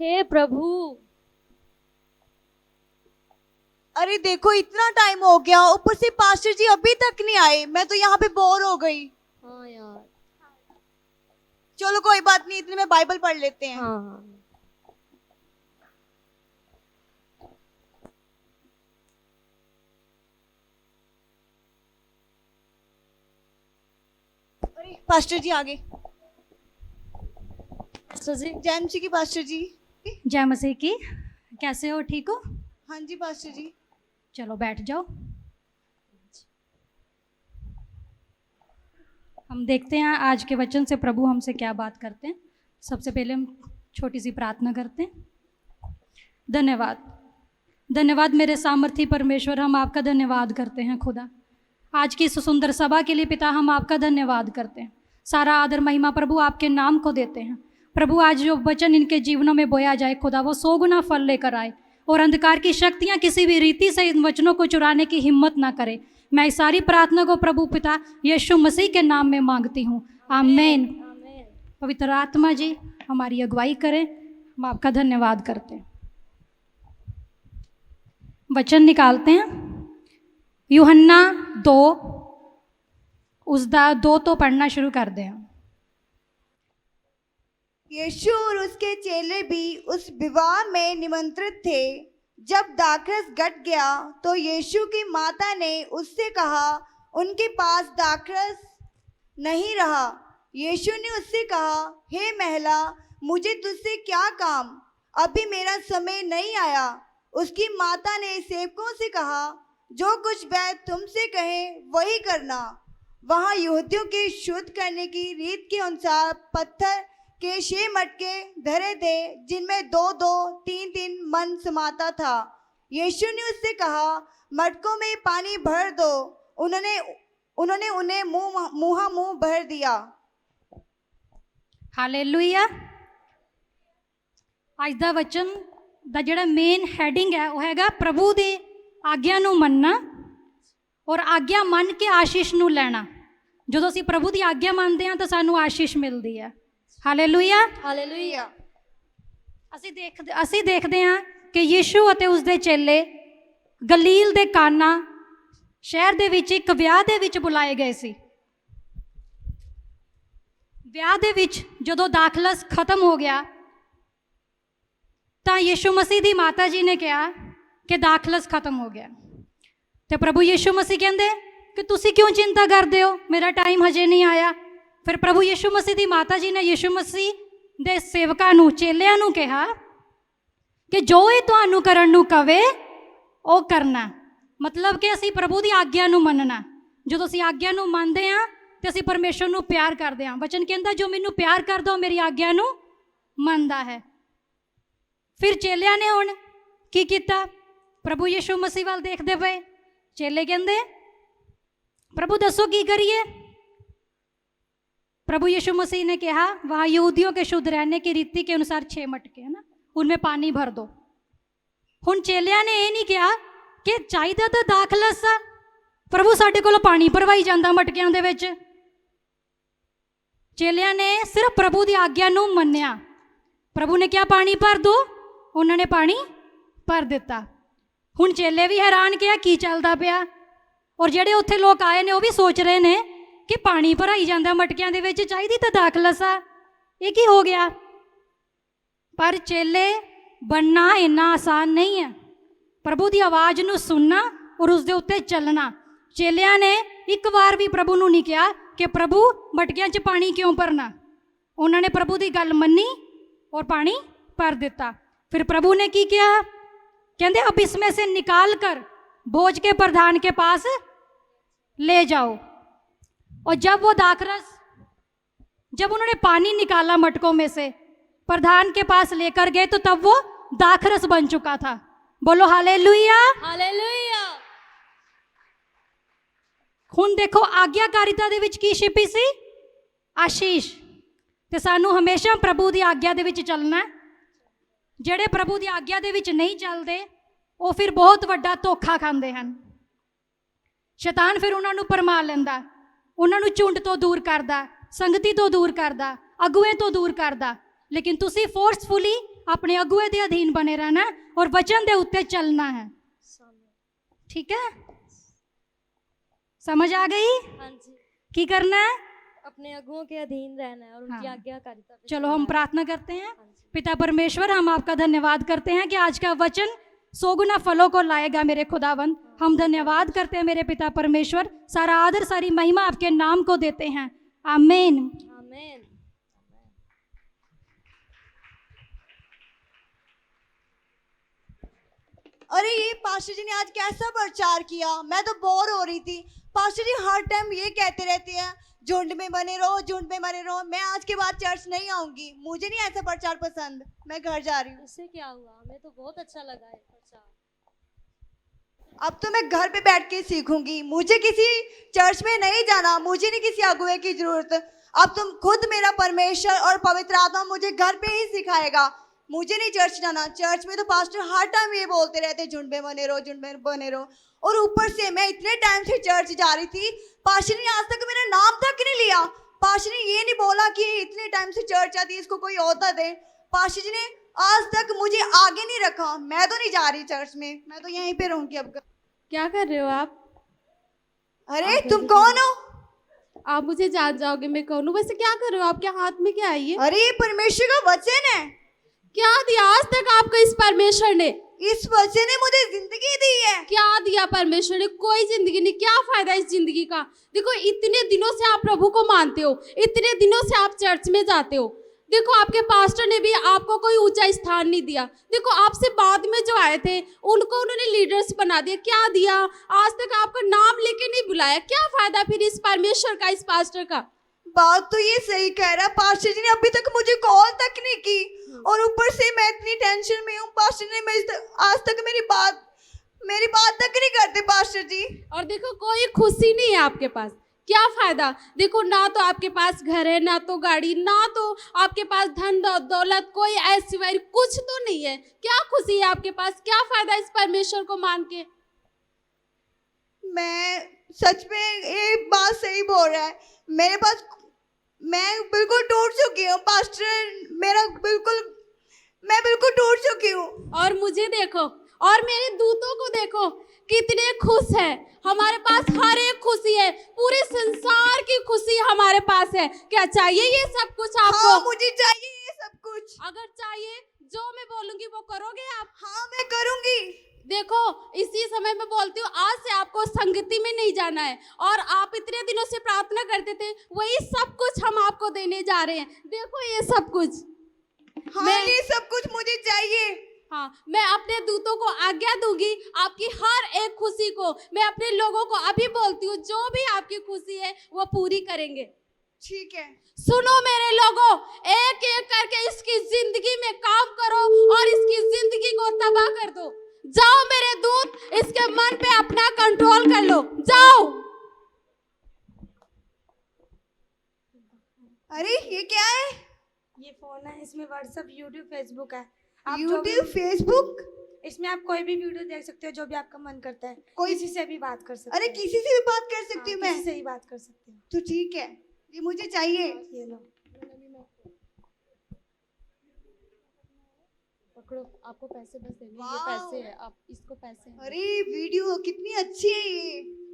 हे प्रभु। अरे देखो, इतना टाइम हो गया, ऊपर से पास्टर जी अभी तक नहीं आए। मैं तो यहाँ पे बोर हो गई। हाँ यार। चलो कोई बात नहीं, इतने में बाइबल पढ़ लेते हैं। हाँ। अरे पास्टर जी आ गए। पास्टर जी। जैम जी की पास्टर जी। जय मसीह की। कैसे हो, ठीक हो? हाँ जी पास्टर जी। चलो बैठ जाओ। हम देखते हैं आज के वचन से प्रभु हमसे क्या बात करते हैं। सबसे पहले हम छोटी सी प्रार्थना करते हैं। धन्यवाद, धन्यवाद मेरे सामर्थी परमेश्वर, हम आपका धन्यवाद करते हैं खुदा। आज की इस सुंदर सभा के लिए पिता हम आपका धन्यवाद करते हैं। सारा आदर महिमा प्रभु आपके नाम को देते हैं। प्रभु आज जो वचन इनके जीवनों में बोया जाए खुदा, वो 100 गुना फल लेकर आए और अंधकार की शक्तियां किसी भी रीति से इन वचनों को चुराने की हिम्मत ना करे। मैं इस सारी प्रार्थना को प्रभु पिता यीशु मसीह के नाम में मांगती हूँ, आमीन। पवित्र आत्मा जी हमारी अगुवाई करें, हम आपका धन्यवाद करते हैं। वचन निकालते हैं यूहन्ना 2, उसका 2 तो पढ़ना शुरू कर दें। यीशु और उसके चेले भी उस विवाह में निमंत्रित थे। जब दाखरस घट गया तो यीशु की माता ने उससे कहा, उनके पास दाखरस नहीं रहा। यीशु ने उससे कहा, हे महिला, मुझे तुझसे क्या काम, अभी मेरा समय नहीं आया। उसकी माता ने सेवकों से कहा, जो कुछ वह तुमसे कहे वही करना। वहाँ यहूदियों के शुद्ध करने की रीत के अनुसार पत्थर के 6 मटके धरे थे, जिनमें 2-2, 3-3 मन समाता था। यीशु ने उससे कहा, मटकों में पानी भर दो। उन्होंने उन्हें मुँह भर दिया। हालेलुया। आज ਦਾ वचन ਦਾ ਜਿਹੜਾ ਮੇਨ ਹੈਡਿੰਗ ਹੈ ਉਹ ਹੈਗਾ ਪ੍ਰਭੂ ਦੀ ਆਗਿਆ ਨੂੰ ਮੰਨਣਾ ਔਰ ਆਗਿਆ ਮੰਨ ਕੇ ਆਸ਼ੀਸ਼ ਨੂੰ ਲੈਣਾ। ਜਦੋਂ ਅਸੀਂ ਪ੍ਰਭੂ ਦੀ ਆਗਿਆ ਮੰਨਦੇ ਹਾਂ ਤਾਂ ਸਾਨੂੰ ਆਸ਼ੀਸ਼ ਮਿਲਦੀ ਹੈ। ਹਾਲੇਲੂਇਆ। हालेलुया। ਅਸੀਂ ਦੇਖਦੇ ਹਾਂ ਕਿ ਯੀਸ਼ੂ ਅਤੇ ਉਸਦੇ ਚੇਲੇ ਗਲੀਲ ਦੇ ਕਾਨਾ ਸ਼ਹਿਰ ਦੇ ਵਿੱਚ ਇੱਕ ਵਿਆਹ ਦੇ ਵਿੱਚ ਬੁਲਾਏ ਗਏ ਸੀ। ਵਿਆਹ ਦੇ ਵਿੱਚ ਜਦੋਂ ਦਾਖਲਸ ਖਤਮ ਹੋ ਗਿਆ ਤਾਂ ਯੀਸ਼ੂ ਮਸੀਹ ਦੀ ਮਾਤਾ ਜੀ ਨੇ ਕਿਹਾ ਕਿ ਦਾਖਲਸ ਖਤਮ ਹੋ ਗਿਆ ਤੇ ਪ੍ਰਭੂ ਯੀਸ਼ੂ ਮਸੀਹ ਕਹਿੰਦੇ ਕਿ ਤੁਸੀਂ ਕਿਉਂ ਚਿੰਤਾ ਕਰਦੇ ਹੋ, ਮੇਰਾ ਟਾਈਮ ਹਜੇ ਨਹੀਂ ਆਇਆ। ਫਿਰ ਪ੍ਰਭੂ ਯੀਸ਼ੂ ਮਸੀਹ ਦੀ ਮਾਤਾ ਜੀ ਨੇ ਯੀਸ਼ੂ ਮਸੀਹ ਦੇ ਸੇਵਕਾਂ ਨੂੰ, ਚੇਲਿਆਂ ਨੂੰ ਕਿਹਾ ਕਿ ਜੋ ਇਹ ਤੁਹਾਨੂੰ ਕਰਨ ਨੂੰ ਕਵੇ ਉਹ ਕਰਨਾ। ਮਤਲਬ ਕਿ ਅਸੀਂ ਪ੍ਰਭੂ ਦੀ ਆਗਿਆ ਨੂੰ ਮੰਨਣਾ। ਜਦੋਂ ਅਸੀਂ ਆਗਿਆ ਨੂੰ ਮੰਨਦੇ ਹਾਂ ਤੇ ਅਸੀਂ ਪਰਮੇਸ਼ਰ ਨੂੰ ਪਿਆਰ ਕਰਦੇ ਹਾਂ। ਵਚਨ ਕਹਿੰਦਾ ਜੋ ਮੈਨੂੰ ਪਿਆਰ ਕਰਦਾ ਉਹ ਮੇਰੀ ਆਗਿਆ ਨੂੰ ਮੰਨਦਾ ਹੈ। ਫਿਰ ਚੇਲਿਆਂ ਨੇ ਹੁਣ ਕੀ ਕੀਤਾ? ਪ੍ਰਭੂ ਯੀਸ਼ੂ ਮਸੀਹ ਵੱਲ ਦੇਖਦੇ ਪਏ। ਚੇਲੇ ਕਹਿੰਦੇ प्रभु दसो की करिए? प्रभु यीशु मसीह ने कहा, वहाँ यहूदियों के शुद्ध रहने की रीति के अनुसार 6 मटके है ना, उनमें पानी भर दो। हुण चेलिया ने यह नहीं कहा कि चाहिए तो दाखलस आ, प्रभु साडे कोल पानी भरवाई जांदा मटकियां दे विच। चेलिया ने सिर्फ प्रभु की आग्ञा नूं मन्निया। प्रभु ने क्या पानी भर दो, उन्होंने पानी भर दिता। हुण चेले भी हैरान किया की चलदा पिया और ਜਿਹੜੇ ਉੱਥੇ ਲੋਕ ਆਏ ਨੇ ਉਹ ਵੀ ਸੋਚ ਰਹੇ ਨੇ ਕਿ ਪਾਣੀ ਭਰਾਈ ਜਾਂਦਾ ਮਟਕਿਆਂ ਦੇ ਵਿੱਚ, ਚਾਹੀਦੀ ਤਾਂ ਦਾਖਲਸ ਆ, ਇਹ ਕੀ ਹੋ ਗਿਆ? ਪਰ ਚੇਲੇ ਬਣਨਾ ਇੰਨਾ ਆਸਾਨ ਨਹੀਂ ਹੈ। ਪ੍ਰਭੂ ਦੀ ਆਵਾਜ਼ ਨੂੰ ਸੁਣਨਾ ਔਰ ਉਸ ਦੇ ਉੱਤੇ ਚੱਲਣਾ। ਚੇਲਿਆਂ ਨੇ ਇੱਕ ਵਾਰ ਵੀ ਪ੍ਰਭੂ ਨੂੰ ਨਹੀਂ ਕਿਹਾ ਕਿ ਪ੍ਰਭੂ ਮਟਕਿਆਂ 'ਚ ਪਾਣੀ ਕਿਉਂ ਭਰਨਾ। ਉਹਨਾਂ ਨੇ ਪ੍ਰਭੂ ਦੀ ਗੱਲ ਮੰਨੀ और पानी भर दिता। फिर प्रभु ने की किया? कहते अब इसमें से निकाल कर भोज के प्रधान के पास ले जाओ। और जब वो दाखरस, जब उन्होंने पानी निकाला मटकों में से, प्रधान के पास लेकर गए, तो तब वो दाखरस बन चुका था। बोलो हालेलुया। हालेलुया। हुण देखो आग्याकारिता दे विच की छिपी सी? आशीष। ते सानू हमेशा प्रभु की आग्या दे विच चलना। ਜਿਹੜੇ प्रभु की आग्या दे विच नहीं चलते वो फिर बहुत वड्डा धोखा खाते हैं। शैतान फिर उन्होंने भरमा लैंदा, उन्होंने झुंड तो दूर करदा, संगति तो दूर करदा, अगुए तो दूर करदा। लेकिन तुसी फोर्सफुली अपने अगुए दे अधीन बने रहना है और वचन दे उत्ते चलना है। ठीक है, समझ आ गई? हाँ जी, की करना है? अपने अगुओं के अधीन रहना है और उनकी हाँ। आज्ञाकारिता पे चलो चलना हम है। प्रार्थना करते हैं। हाँ जी। पिता परमेश्वर, हम आपका धन्यवाद करते हैं कि आज का वचन 100 गुना फलों को लाएगा मेरे खुदावंद। हम धन्यवाद करते हैं मेरे पिता परमेश्वर, सारा आदर सारी महिमा आपके नाम को देते हैं। आमीन। आमीन। अरे ये पास्टर जी ने आज कैसा प्रचार किया, मैं तो बोर हो रही थी। पास्टर जी हर टाइम ये कहते रहते हैं झुंड में बने रहो, झुंड में बने रहो। मैं आज के बाद चर्च नहीं आऊंगी, मुझे नहीं ऐसा प्रचार पसंद, मैं घर जा रही हूँ। इससे क्या हुआ, हमें तो बहुत अच्छा लगा है प्रचार। अब तो मैं घर पे बैठ के सीखूंगी, मुझे किसी चर्च में नहीं जाना, मुझे नहीं किसी अगुवे की जरूरत। अब तुम खुद मेरा परमेश्वर और पवित्र आत्मा मुझे घर पे ही सिखाएगा, मुझे नहीं चर्च जाना। चर्च में तो पास्टर हर टाइम ये बोलते रहते झुंड में बने रहो, झुंड में बने रहो। और ऊपर से मैं इतने टाइम से चर्च जा रही थी, पास्टर ने आज तक मेरा नाम तक नहीं लिया। पास्टर ने ये नहीं बोला कि इतने टाइम से चर्च आती है, इसको कोई ओहदा दे। पास्टर जी ने आज तक मुझे आगे नहीं रखा। मैं तो नहीं जा रही चर्च में, मैं तो यहीं पे रहूंगी अब। क्या कर रहे हो आप? अरे तुम कौन हो? आप मुझे जान जाओगे मैं कौन हूँ? वैसे क्या कर रहे हो? आपके हाथ में क्या है ये? अरे ये परमेश्वर का वचन है। क्या दिया आज तक आपको इस परमेश्वर ने? इस वचन ने मुझे जिंदगी दी है। क्या दिया परमेश्वर ने? कोई जिंदगी नहीं। क्या फायदा इस जिंदगी का? देखो इतने दिनों से आप प्रभु को मानते हो, इतने दिनों से आप चर्च में जाते हो। देखो आपके पास्टर ने भी आपको कोई ऊंचा स्थान नहीं दिया। देखो आपसे बाद में जो आए थे उनको उन्होंने लीडर्स बना दिया। क्या दिया? आज तक आपका नाम लेके नहीं बुलाया। क्या फायदा फिर इस परमेश्वर का, इस पास्टर का? बात तो ये सही कह रहा, पास्टर जी ने अभी तक मुझे कॉल तक नहीं की, और ऊपर से मैं इतनी टेंशन में हूँ। पास्टर ने आज तक मेरी बात तक नहीं करते पास्टर जी। और देखो कोई खुशी नहीं है आपके पास। क्या फायदा? देखो ना तो आपके पास घर है, ना तो गाड़ी, ना तो आपके पास धन दौलत, कोई ऐश्वर्य कुछ तो नहीं है। क्या खुशी है आपके पास? क्या फायदा इस परमेश्वर को मान के? मैं सच में ये बात सही बोल रहा है। मेरे पास, मैं बिल्कुल टूट चुकी हूँ पास्टर, मैं बिल्कुल टूट चुकी हूँ। और मुझे देखो और मेरे दूतों को देखो, कितने खुश है। हमारे पास हर एक खुशी है, पूरे संसार की खुशी हमारे पास है। क्या चाहिए ये सब कुछ आपको? हाँ, मुझे चाहिए ये सब कुछ। अगर चाहिए जो मैं बोलूंगी वो करोगे आप? हाँ मैं करूंगी। देखो इसी समय में बोलती हूँ, आज से आपको संगति में नहीं जाना है। और आप इतने दिनों से प्रार्थना करते थे, वही सब कुछ हम आपको देने जा रहे हैं। देखो ये सब कुछ। हाँ ये सब कुछ मुझे चाहिए। हाँ, मैं अपने दूतों को आज्ञा दूंगी आपकी हर एक खुशी को। मैं अपने लोगों को अभी बोलती हूँ, जो भी आपकी खुशी है वो पूरी करेंगे। ठीक है। सुनो मेरे लोगों, एक एक करके इसकी जिंदगी में काम करो और इसकी जिंदगी को तबाह कर दो। जाओ मेरे दूत, इसके मन पे अपना कंट्रोल कर लो। जाओ। अरे ये क्या है? ये फोन है, इसमें व्हाट्सएप, यूट्यूब, फेसबुक है। आप यूट्यूब, फेसबुक, इसमें आप कोई भी वीडियो देख सकते हो, जो भी आपका मन करता है। कोई किसी से भी बात कर सकते अरे हो। किसी से भी बात कर सकती हूँ हाँ, मैं? किसी से भी बात कर सकते हो। तो ठीक है, ये मुझे चाहिए। ये लो। पकड़ो, आपको पैसे बस देने, ये वाह। पैसे है, आप इसको पैसे हैं। अरे वीडियो कितनी अच्छी है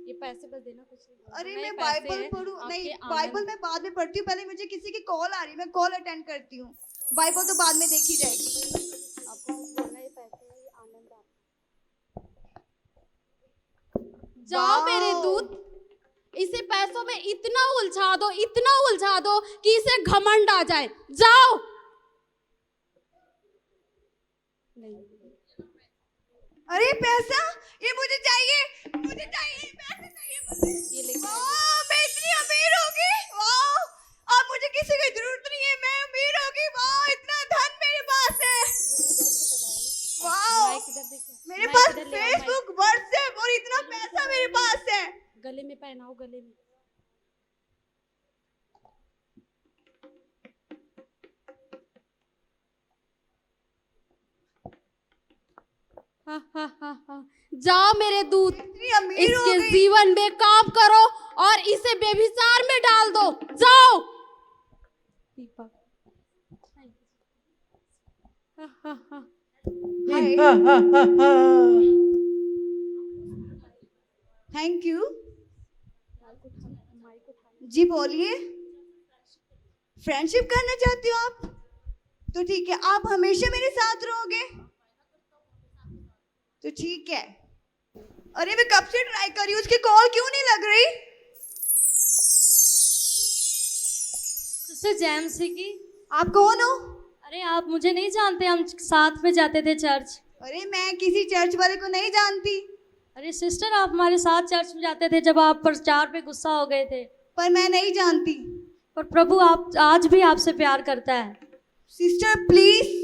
ये पैसे बस देना, कुछ नहीं बोलना। अरे नहीं, मैं पैसे बाइबल हैं, पढ़ूं? आपके नहीं, आनंद- बाइबल मैं बाद में पढ़ती हूँ, पहले मुझे किसी की कॉल आ रही है, मैं कॉल अटेंड करती हूँ। बाइबल तो बाद में देखी जाएगी। आपको बोलना, ये पैसे हैं, ये आनंद है आपका। जाओ मेरे दूत, इसे पैसों में इतना उलझा दो कि इसे घमंड आ जाए। जाओ। नहीं, अरे पैसा, ये मुझे चाहिए, मुझे चाहिए, पैसे चाहिए मुझे। ये लेके वाह, मैं इतनी अमीर होगी। वाह, अब मुझे किसी की जरूरत नहीं है, मैं अमीर होगी। वाह, इतना धन मेरे पास है। वाह, माइक इधर देखो, मेरे माइक पास इधर ले आओ, माइक। फेसबुक, व्हाट्सएप और इतना पैसा मेरे पास है। गले में पहनाओ, गले में। जाओ मेरे दूत, इतनी अमीर हो इसके गई। जीवन में काम करो और इसे बेविचार में डाल दो। जाओ। Thank you. जी बोलिए। फ्रेंडशिप करना चाहती हो आप? तो ठीक है, आप हमेशा मेरे साथ रहोगे तो ठीक है। अरे मैं कब से ट्राई कर रही हूँ, उसकी कॉल क्यों नहीं लग रही? सिस्टर जैमसी की। आप कौन हो? अरे आप मुझे नहीं जानते, हम साथ में जाते थे चर्च। अरे मैं किसी चर्च वाले को नहीं जानती। अरे सिस्टर आप हमारे साथ चर्च में जाते थे जब आप प्रचार पे गुस्सा हो गए थे। पर मैं नहीं जानती। पर प्रभु आप आज भी आपसे प्यार करता है। सिस्टर प्लीज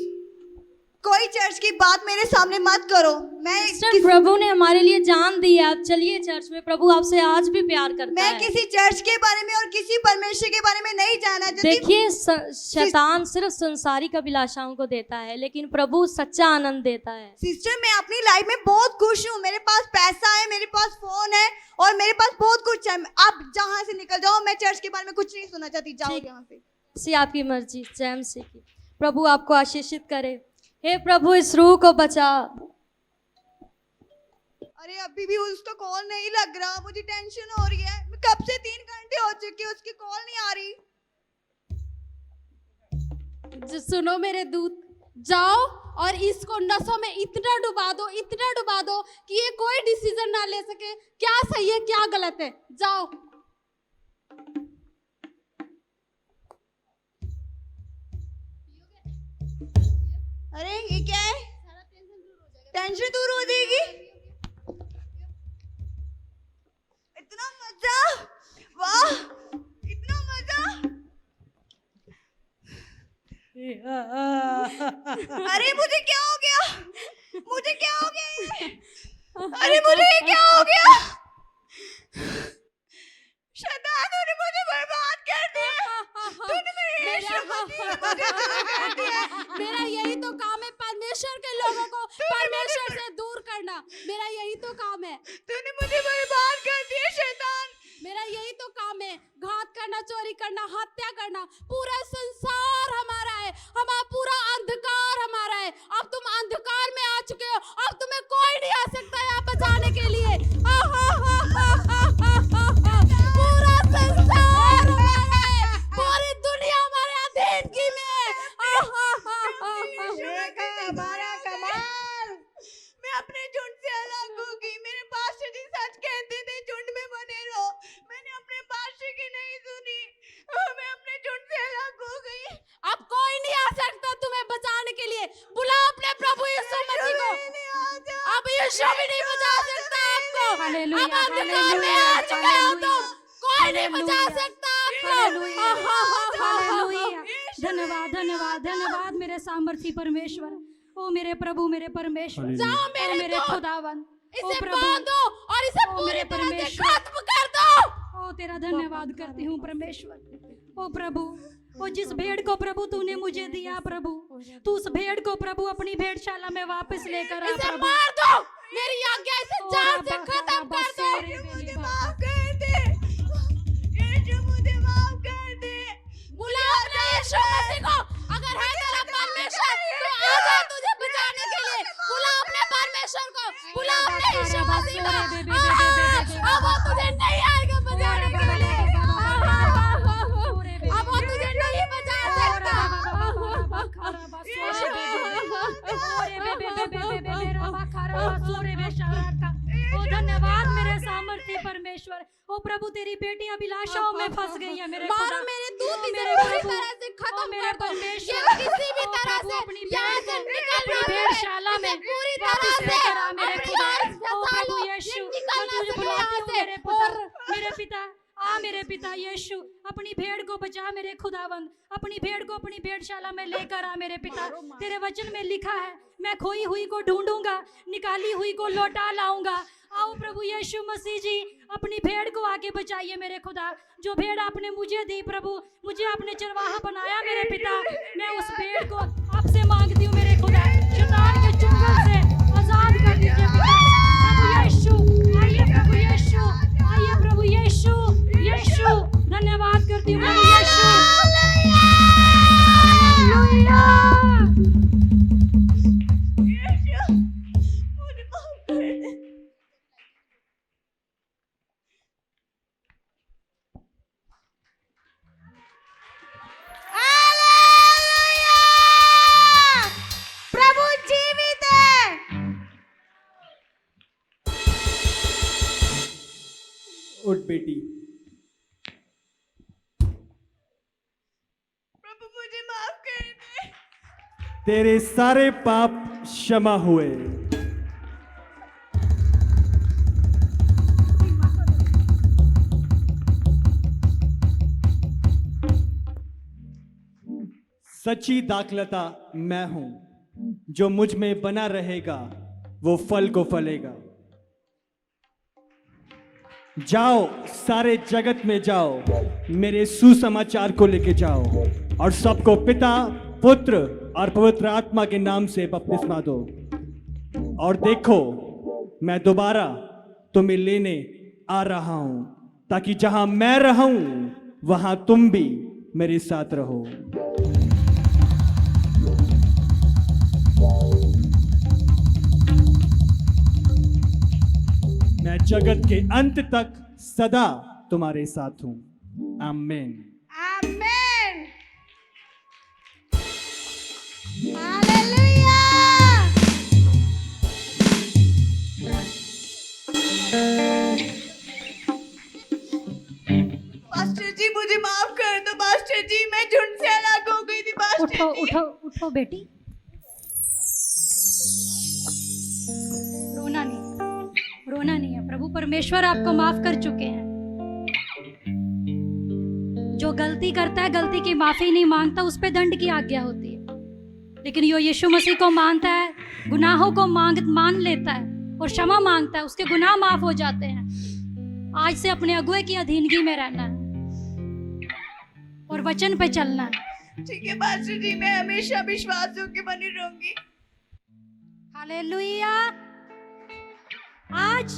कोई चर्च की बात मेरे सामने मत करो। मैं सिस्टर प्रभु ने हमारे लिए जान दी है, आप चलिए चर्च में, प्रभु आपसे आज भी प्यार करता मैं है। किसी चर्च के बारे में और किसी परमेश्वर के बारे में नहीं जानना चाहती। देखिए शैतान सिर्फ संसारिक अभिलाषाओं को देता है, लेकिन प्रभु सच्चा आनंद देता है। सिस्टर मैं अपनी लाइफ में बहुत खुश हूँ। मेरे पास पैसा है, मेरे पास फोन है और मेरे पास बहुत कुछ है। आप जहाँ से निकल जाओ, मैं चर्च के बारे में कुछ नहीं सुनना चाहती। जाओ यहाँ से। इसी आपकी मर्जी। जैमसी की। प्रभु आपको आशीषित करे। हे प्रभु इस रूह को बचा। अरे अभी भी उसका कॉल नहीं लग रहा, मुझे टेंशन हो रही है। मैं कब से 3 घंटे हो चुके, उसकी कॉल नहीं आ रही। सुनो मेरे दूत, जाओ और इसको नशों में इतना डुबा दो कि ये कोई डिसीजन ना ले सके, क्या सही है क्या गलत है। जाओ। अरे ये क्या है? टेंशन दूर हो जाएगी। इतना मजा, वाह इतना मजा। अरे मुझे क्या हो गया, मुझे क्या हो गया ये? अरे मुझे ये क्या हो गया? शैतान ने मुझे बर्बाद कर दिया। तूने मेरे यीशु मसीह ने मुझे दूर कर दिया। मेरा यही तो काम है, परमेश्वर के लोगों को परमेश्वर से दूर करना। मेरा यही तो काम है। तूने मुझे बर्बाद कर दिया शैतान। मेरा यही तो काम है, घात करना, चोरी करना, हत्या करना। पूरा संसार हमारा है, हमारा पूरा अंधकार हमारा है। अब तुम अंधकार में आ चुके हो, अब तुम्हें कोई नहीं आ सकता यहाँ बचाने के लिए। पूरा संसार हमारा है, पूरी दुनिया हमारे अधीनगी में है। हमारा कमाल। मैं अपने झुंड से अलग होगी। मेरे पास्टर जी सच कहते थे, झुंड में बने रहो। मैंने अपने पास्टर की नहीं सुनी, मैं अपने झुंड से अलग हो गई। अब कोई नहीं आ सकता तुम्हें बचाने के लिए। बुलाओ अपने प्रभु यीशु मसीह को। अब यीशु भी नहीं बचा सकता आपको। अब अंधकार में आ चुके हो तुम, कोई नहीं बचा सकता आपको। धन्यवाद धन्यवाद धन्यवाद मेरे सामर्थी परमेश्वर। ओ मेरे प्रभु, मेरे परमेश्वर, जाओ मेरे खुदावन, इसे बांधो और इसे पूरी मेरे तरह से परमेश्वर। खत्म कर दो। ओ तेरा धन्यवाद करती हूँ परमेश्वर। ओ प्रभु, ओ जिस भेड़ को प्रभु तूने मुझे दिया प्रभु, तू उस भेड़ को प्रभु अपनी भेड़शाला में वापस लेकर आ इसे प्रभु। मार दो। मेरी आज्ञा इसे जान से खत्म कर दो। मुझे माफ कर दे यीशु, मुझे माफ कर दे। बुलाओ अपने यीशु मसीह को। अगर है तेरा परमेश्वर तो आ जा तुझे बचाने के लिए। बुलाओ अपने परमेश्वर को, बुलाओ अपने यीशु मसीह को। अब वो तुझे नहीं आएगा बचाने के लिए। अब वो तुझे नहीं बचा सकता। ओ धन्यवाद मेरे सामर्थ्य परमेश्वर। ओ प्रभु तेरी बेटी अभिलाषाओं में फंस गई है मेरे मारो खुदा। मेरे दूत इसे मेरे पूरी प्रभु, तरह से खत्म मेरे कर दो। परमेश्वर, ये किसी भी ओ तरह प्रभु से अपनी यहाँ से अपनी निकलना भेड़शाला में पूरी वापस तरह लेकर आ मेरे अपनी खुदा। आस ओ फंसा प्रभु लो। यीशु, ये मैं निकलना तुझे सके बुलाती यहाँ हूँ से। मेरे पुत्र, मेरे पिता। आ मेरे पिता यीशु, अपनी भेड़ को बचा मेरे खुदावंद। अपनी भेड़ को अपनी भेड़शाला में लेकर आ मेरे पिता। तेरे वचन में लिखा है, मैं खोई हुई को ढूंढूंगा, निकाली हुई को लौटा लाऊंगा। आओ प्रभु यीशु मसीह जी, अपनी भेड़ को आके बचाइए मेरे खुदा। जो भेड़ आपने मुझे दी प्रभु, मुझे आपने चरवाहा बनाया मेरे पिता। मैं उस भेड़ को आपसे मांगती हूँ मेरे खुदा। शैतान के चुंगल से आजाद कर दीजिए पिता। प्रभु यीशु, आइए प्रभु यीशु, आइए प्रभु यीशु, यीशु धन्यवाद करती हूँ प्रभु यीशु। हालेलुया। उठ बेटी। प्रभु मुझे माफ कर दे। तेरे सारे पाप क्षमा हुए। सच्ची दाखलता मैं हूं, जो मुझ में बना रहेगा वो फल को फलेगा। जाओ, सारे जगत में जाओ, मेरे सुसमाचार को लेके जाओ और सबको पिता, पुत्र और पवित्र आत्मा के नाम से बपतिस्मा दो। और देखो, मैं दोबारा तुम्हें लेने आ रहा हूं, ताकि जहां मैं रहूं वहां तुम भी मेरे साथ रहो। मैं जगत के अंत तक सदा तुम्हारे साथ हूं। आमीन। आमेन। हालेलुया। पास्टर जी मुझे माफ कर दो। पास्टर जी मैं झुंड से अलग हो गई थी। पास्टर उठो जी उठो उठो बेटी, रोना नहीं, रोना नहीं है। प्रभु परमेश्वर आपको माफ कर चुके हैं। जो गलती करता है, गलती की माफी नहीं मांगता, उस पे दंड की आज्ञा होती है। लेकिन जो यीशु मसीह को मानता है, गुनाहों को मान लेता है और क्षमा मांगता है, उसके गुनाह माफ हो जाते हैं। आज से अपने अगुए की अधीनगी में रहना है और वचन पे चलना है। ठीक है पास्टर जी, मैं हमेशा विश्वास होकर बनी रहूंगी। हालेलुया। आज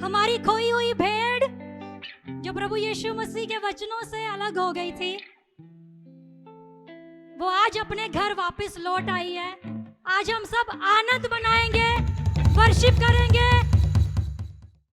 हमारी खोई हुई भेड़ जो प्रभु यीशु मसीह के वचनों से अलग हो गई थी, वो आज अपने घर वापस लौट आई है। आज हम सब आनंद मनाएंगे, वर्शिप करेंगे,